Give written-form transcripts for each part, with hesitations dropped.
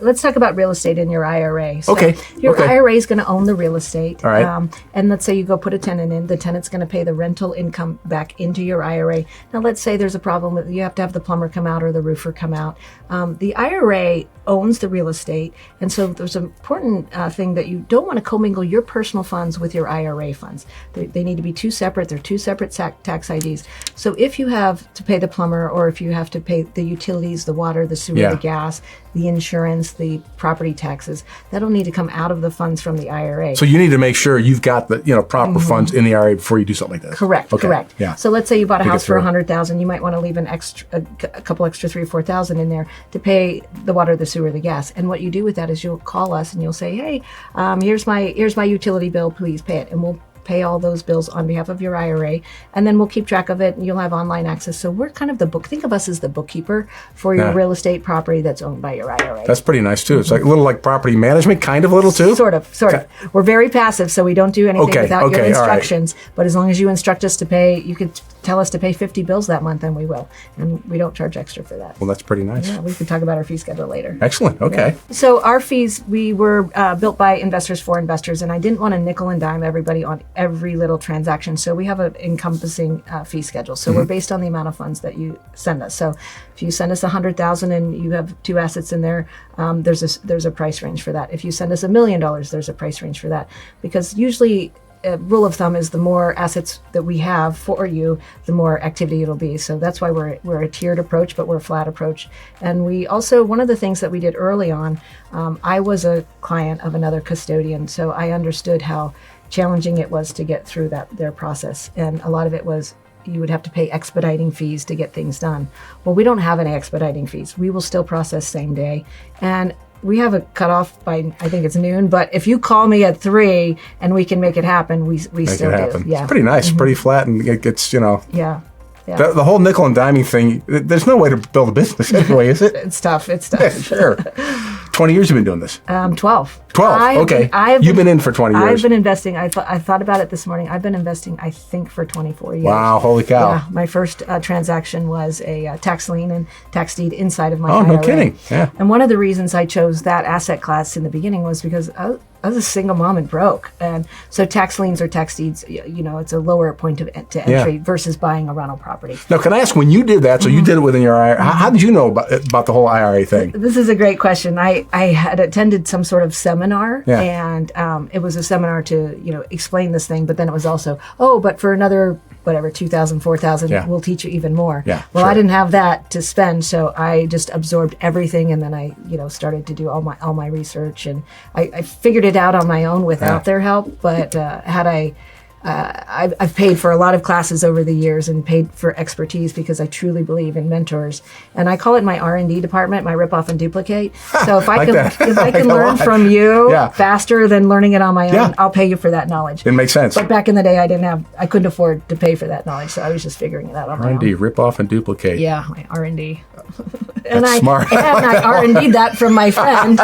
let's talk about real estate in your IRA. So Okay. Your IRA is going to own the real estate. All right. And let's say you go put a tenant in. The tenant's going to pay the rental income back into your IRA. Now, let's say there's a problem with you have to have the plumber come out or the roofer come out. The IRA owns the real estate. And so there's an important thing that you don't want to commingle your personal funds with your IRA funds. They need to be two separate. They're two separate tax IDs. So if you have to pay the plumber or if you have to pay the utilities, the water, the sewer, the gas, the insurance, the property taxes, that'll need to come out of the funds from the IRA. So you need to make sure you've got the proper funds in the IRA before you do something like this. Correct. Okay. Correct. Yeah. So let's say you bought a house for $100,000. You might want to leave a couple extra $3,000 or $4,000 in there to pay the water, the sewer, the gas. And what you do with that is you'll call us and you'll say, hey, here's my utility bill. Please pay it, and we'll pay all those bills on behalf of your IRA, and then we'll keep track of it, and you'll have online access. So we're kind of think of us as the bookkeeper for your real estate property that's owned by your IRA. That's pretty nice too. It's like a little like property management, kind of a little too. Sort of. We're very passive, so we don't do anything without your instructions. But as long as you instruct us to pay, you could tell us to pay 50 bills that month, and we will. And we don't charge extra for that. Well, that's pretty nice. Yeah, we could talk about our fee schedule later. Excellent. Okay. Yeah. So our fees, we were built by investors for investors, and I didn't want to nickel and dime everybody on every little transaction. So we have an encompassing fee schedule. So we're based on the amount of funds that you send us. So if you send us $100,000 and you have 2 assets in there, there's a price range for that. If you send us $1 million, there's a price range for that. Because usually, rule of thumb is the more assets that we have for you, the more activity it'll be. So that's why we're a tiered approach, but we're a flat approach. And we also, one of the things that we did early on, I was a client of another custodian, so I understood how challenging it was to get through their process. And a lot of it was you would have to pay expediting fees to get things done. Well, we don't have any expediting fees. We will still process same day. And we have a cutoff by, I think it's noon, but if you call me at 3 and we can make it happen, we still do. Yeah. It's pretty nice, pretty flat, and it gets, Yeah. The whole nickel and diming thing, there's no way to build a business anyway, is it? It's tough. Yeah, sure. 20 years you've been doing this? 12. 12, okay. You've been in for 20 years. I've been investing. I thought about it this morning. I've been investing, I think, for 24 years. Wow, holy cow. Yeah, my first transaction was a tax lien and tax deed inside of my IRA. IRA. No kidding. Yeah. And one of the reasons I chose that asset class in the beginning was because I was a single mom and broke. And so tax liens or tax deeds, it's a lower point to entry versus buying a rental property. Now, can I ask, when you did that, so you did it within your IRA, how did you know about the whole IRA thing? This is a great question. I had attended some sort of seminar, and it was a seminar to, explain this thing, but then it was also, but for another, whatever, $2,000, $4,000, we'll teach you even more. Yeah, well, I didn't have that to spend, so I just absorbed everything, and then I, started to do all my research, and I figured it out on my own without their help. But I've paid for a lot of classes over the years and paid for expertise because I truly believe in mentors, and I call it my R&D department, my rip off and duplicate. So if I can learn from you faster than learning it on my own, I'll pay you for that knowledge. It makes sense. But back in the day, I couldn't afford to pay for that knowledge, so I was just figuring it out on my own. R&D, rip off and duplicate. Yeah, my R&D. That's smart. And I R&D'd that from my friend.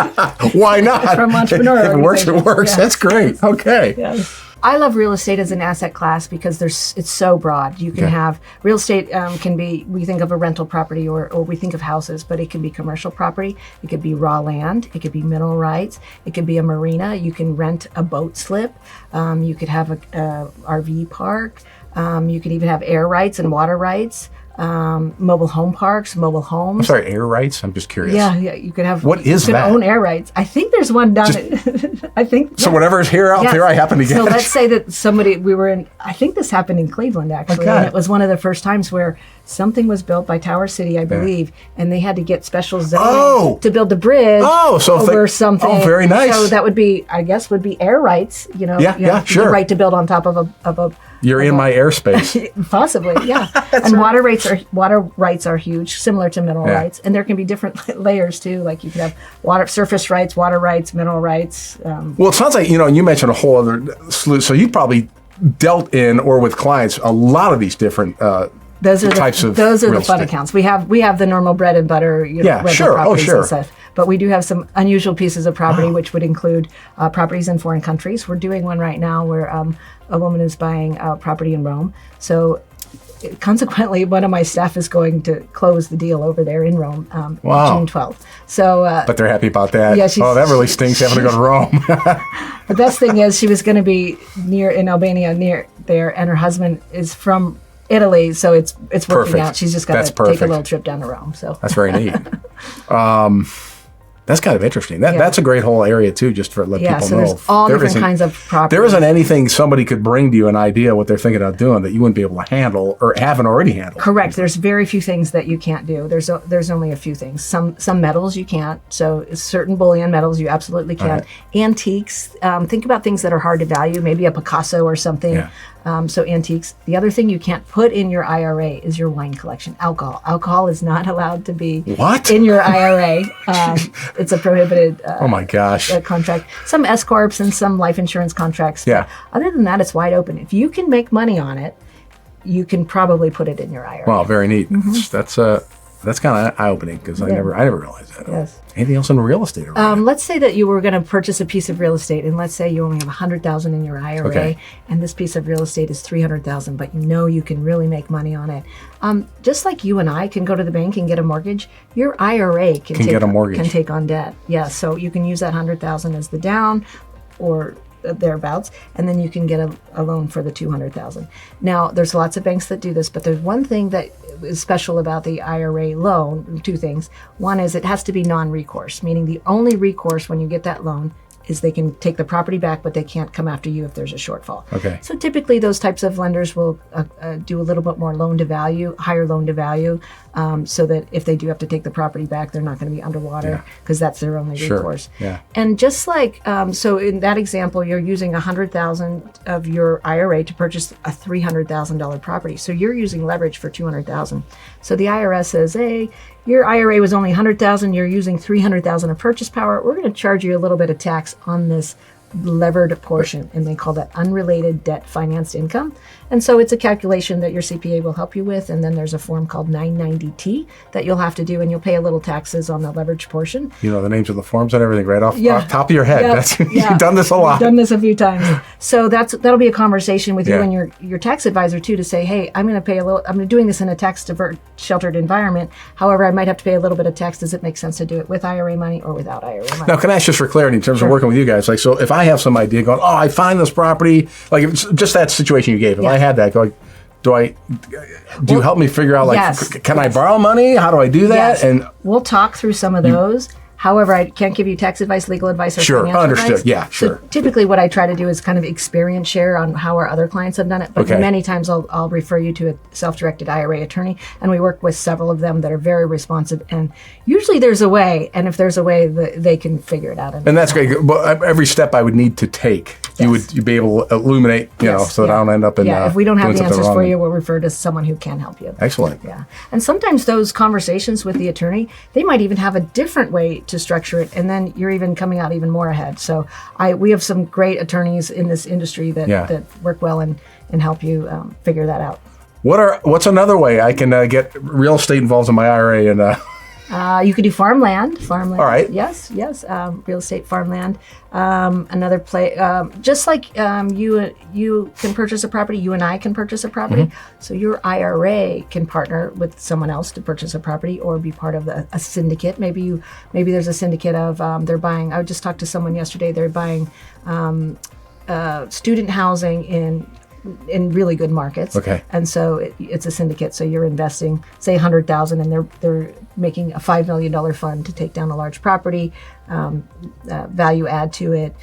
Why not? From Entrepreneur. If it works, it works. Yeah. That's great. Okay. Yeah. I love real estate as an asset class because it's so broad. You can have real estate can be, we think of a rental property or we think of houses, but it can be commercial property. It could be raw land. It could be mineral rights. It could be a marina. You can rent a boat slip. You could have a RV park. You could even have air rights and water rights. Mobile home parks, mobile homes. I'm sorry, air rights? I'm just curious. Yeah, you could have. What is that? You could own air rights. I think there's one down at, I think. So whatever's here out there, I happen to get. So let's say that we were in, I think this happened in Cleveland actually, and it was one of the first times where something was built by Tower City, I believe, and they had to get special zoning to build a bridge over something. Oh, very nice. So that would be, I guess, air rights, sure. The right to build on top of a You're in my airspace. Possibly, yeah. And water rights are huge, similar to mineral rights, and there can be different layers too. Like you could have surface rights, water rights, mineral rights. Well, it sounds like you mentioned a whole other slew. So you probably dealt in or with clients a lot of these different those are types of those are real the fun estate. accounts. We have the normal bread and butter, rental properties and stuff. But we do have some unusual pieces of property, which would include properties in foreign countries. We're doing one right now where a woman is buying property in Rome. So consequently, one of my staff is going to close the deal over there in Rome, Wow. June 12th. So, But they're happy about that. Yeah, that really stinks having to go to Rome. the best thing is she was going to be in Albania near there, and her husband is from Italy, so it's working Perfect. out. She's just got That's to take a perfect. little trip down to Rome. So That's very neat. That's kind of interesting. That's a great whole area too, just for let people so know. there's all different isn't- kinds of properties. There isn't anything somebody could bring to you, an idea what they're thinking of doing, that you wouldn't be able to handle or haven't already handled. Correct. There's very few things that you can't do. There's only a few things. Some metals you can't. So certain bullion metals you absolutely can. Right. Antiques. Think about things that are hard to value. Maybe a Picasso or something. Yeah. So antiques. The other thing you can't put in your IRA is your wine collection. Alcohol. Alcohol is not allowed to be What? in your IRA. It's a prohibited Oh my gosh. contract. Some S corps and some life insurance contracts. Yeah. But other than that, it's wide open. If you can make money on it, you can probably put it in your IRA. Wow, very neat. That's kind of eye-opening, because I never realized that. Yes. Anything else in real estate? Let's say that you were going to purchase a piece of real estate, and let's say you only have $100,000 in your IRA, Okay. and this piece of real estate is $300,000, but you know you can really make money on it. Just like you and I can go to the bank and get a mortgage, your IRA can get a mortgage. Can take on debt. Yeah, so you can use that $100,000 as the down, or thereabouts, and then you can get a loan for the $200,000. Now, there's lots of banks that do this, but there's one thing that is special about the IRA loan. Two things. One is it has to be non-recourse, meaning the only recourse when you get that loan is they can take the property back, but they can't come after you if there's a shortfall. Okay. So typically those types of lenders will do a little bit more loan to value, higher loan to value, so that if they do have to take the property back, they're not going to be underwater, because that's their only Sure. recourse. Yeah. And just like, so in that example, you're using $100,000 of your IRA to purchase a $300,000 property. So you're using leverage for $200,000. So the IRS says, hey, your IRA was only $100,000, you're using $300,000 of purchase power. We're going to charge you a little bit of tax on this levered portion, and they call that unrelated debt financed income. And so it's a calculation that your CPA will help you with, and then there's a form called 990T that you'll have to do, and you'll pay a little taxes on the leverage portion. You know the names of the forms and everything right off top of your head. Yeah, You've done this a lot. I've done this a few times. So that'll be a conversation with you Yeah. and your tax advisor too, to say, hey, I'm doing this in a tax sheltered environment. However, I might have to pay a little bit of tax. Does it make sense to do it with IRA money or without IRA money? Now, can I ask just for clarity in terms of working with you guys? Like, so if I have some idea going, I find this property, like if it's just that situation you gave. If I had that, going, do you help me figure out, like, yes, can I borrow money? How do I do that? Yes. And We'll talk through some of those. However, I can't give you tax advice, legal advice, or Sure, financial understood. advice. Yeah, So sure. typically what I try to do is kind of experience share on how our other clients have done it. But Okay. many times I'll refer you to a self-directed IRA attorney, and we work with several of them that are very responsive. And usually there's a way, and if there's a way, they can figure it out. and that's great. But every step I would need to take, you'd be able to illuminate, so that I don't end up in. If we don't have doing the something answers wrong. for you, we'll refer to someone who can help you. Excellent. Yeah. And sometimes those conversations with the attorney, they might even have a different way to structure it, and then you're even coming out even more ahead. So we have some great attorneys in this industry that work well and help you figure that out. What's another way I can get real estate involved in my IRA? And You could do farmland. All right. Yes. Real estate, farmland. Another play, just like you can purchase a property, you and I can purchase a property. Mm-hmm. So your IRA can partner with someone else to purchase a property, or be part of a syndicate. Maybe there's a syndicate of they're buying. I just talked to someone yesterday. They're buying student housing in really good markets. Okay. And so it's a syndicate. So you're investing, say, $100,000, and they're making a $5 million fund to take down a large property, value add to it,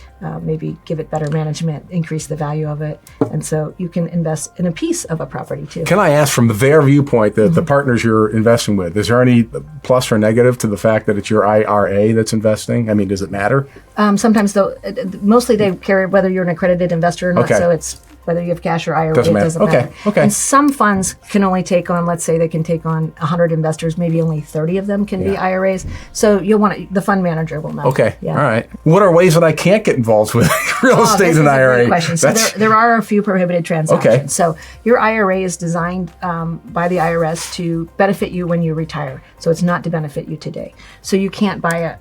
maybe give it better management, increase the value of it. And so you can invest in a piece of a property too. can I ask, from their viewpoint, the partners you're investing with, is there any plus or negative to the fact that it's your IRA that's investing? I mean, does it matter? Sometimes, though, mostly they care whether you're an accredited investor or not. Okay. So it's whether you have cash or IRA, Doesn't matter. it doesn't matter. Okay. And some funds can only take on, let's say they can take on 100 investors, maybe only 30 of them can be IRAs. So you'll want the fund manager will know. Okay. Yeah. All right. What are ways that I can't get involved with real This estate is and a IRA? great question. So there are a few prohibited transactions. Okay. So your IRA is designed by the IRS to benefit you when you retire. So it's not to benefit you today. So you can't buy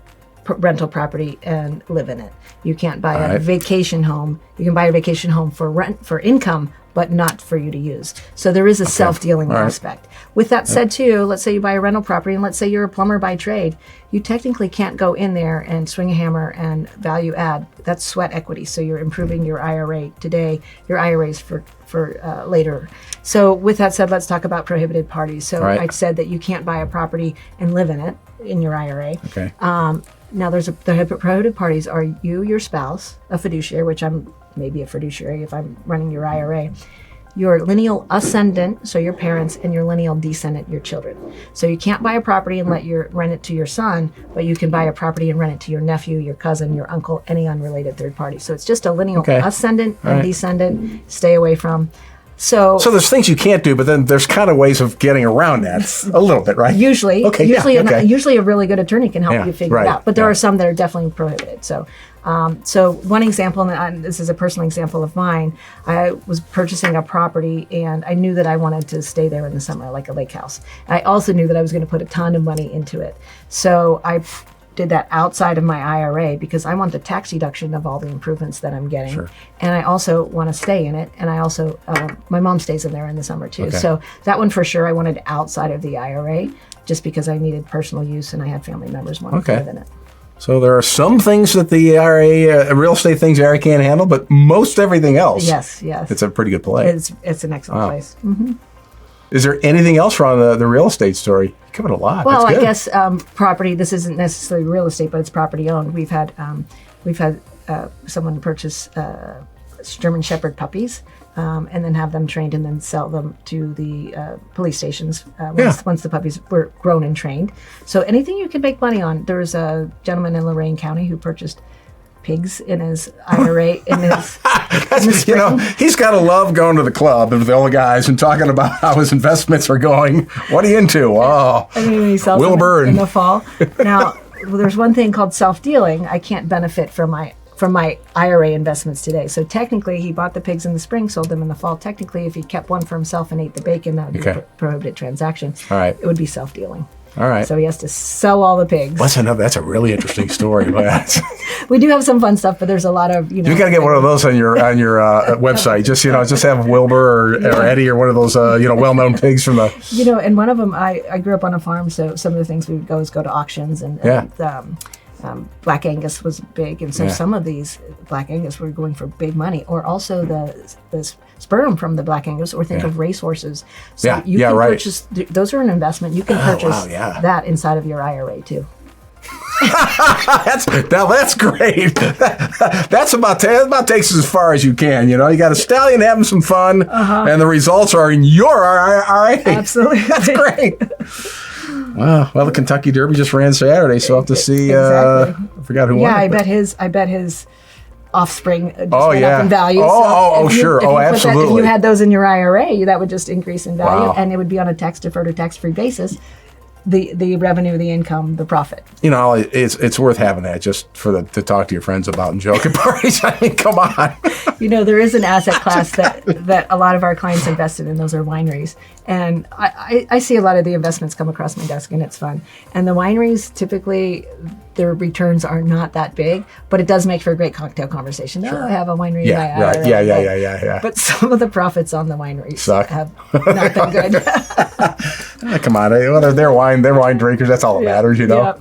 rental property and live in it. You can't buy a right. vacation home. You can buy a vacation home for rent, for income, but not for you to use. So there is a self-dealing All right. aspect. With that said too, let's say you buy a rental property and let's say you're a plumber by trade. You technically can't go in there and swing a hammer and value add. That's sweat equity. So you're improving your IRA today, your IRAs for later. So with that said, let's talk about prohibited parties. So Right. I said that you can't buy a property and live in it in your IRA. Okay. Now the prohibited parties are you, your spouse, a fiduciary, which I'm maybe a fiduciary if I'm running your IRA, your lineal ascendant, so your parents, and your lineal descendant, your children. So you can't buy a property and rent it to your son, but you can buy a property and rent it to your nephew, your cousin, your uncle, any unrelated third party. So it's just a lineal ascendant and descendant. Stay away from. So there's things you can't do, but then there's kind of ways of getting around that a little bit, right? Usually a really good attorney can help you figure it out. But there are some that are definitely prohibited. So one example, and this is a personal example of mine, I was purchasing a property and I knew that I wanted to stay there in the summer, like a lake house. I also knew that I was going to put a ton of money into it. So I did that outside of my IRA because I want the tax deduction of all the improvements that I'm getting. Sure. And I also want to stay in it. And I also, my mom stays in there in the summer too. Okay. So that one for sure I wanted outside of the IRA just because I needed personal use and I had family members wanting to live in it. So there are some things that the IRA, real estate things, the IRA can't handle, but most everything else. Yes. It's a pretty good play. It's an excellent place. Mm-hmm. Is there anything else from the real estate story? You covered a lot. Well, That's good. I guess property. This isn't necessarily real estate, but it's property owned. We've had someone purchase German Shepherd puppies, and then have them trained, and then sell them to the police stations once the puppies were grown and trained. So anything you can make money on. There was a gentleman in Lorain County who purchased pigs in his IRA in his spring. He's got to love going to the club with the old guys and talking about how his investments are going. What are you into? Oh, he sells them in the fall. Now, there's one thing called self-dealing. I can't benefit from my IRA investments today. So technically, he bought the pigs in the spring, sold them in the fall. Technically, if he kept one for himself and ate the bacon, that would be a prohibited transaction. All right. It would be self-dealing. All right. So he has to sell all the pigs. That's a really interesting story. We do have some fun stuff, but there's a lot of, You got to get one of those on your website. Just have Wilbur or Eddie or one of those well-known pigs from the. And one of them, I grew up on a farm, so some of the things we would go to auctions and Black Angus was big, and so some of these Black Angus were going for big money, or also the sperm from the Black Angus, or think of racehorses. So you can purchase, those are an investment. You can purchase that inside of your IRA too. That's great. That's about takes us as far as you can. You got a stallion having some fun, and the results are in your IRA. Absolutely, that's great. Wow. Well, the Kentucky Derby just ran Saturday, so I'll have to see. I forgot who won. Yeah, I bet his offspring just went up in value. Sure. Absolutely. If you had those in your IRA, that would just increase in value, and it would be on a tax-deferred or tax-free basis. The revenue, the income, the profit. It's worth having that just to talk to your friends about and joke at parties. I mean, come on. There is an asset class that a lot of our clients invested in. Those are wineries. And I see a lot of the investments come across my desk, and it's fun. And the wineries, typically, their returns are not that big, but it does make for a great cocktail conversation. Sure. I have a winery in my IRA. Yeah. But some of the profits on the wineries have not been good. Come on. They're wine drinkers. That's all that matters, Yep.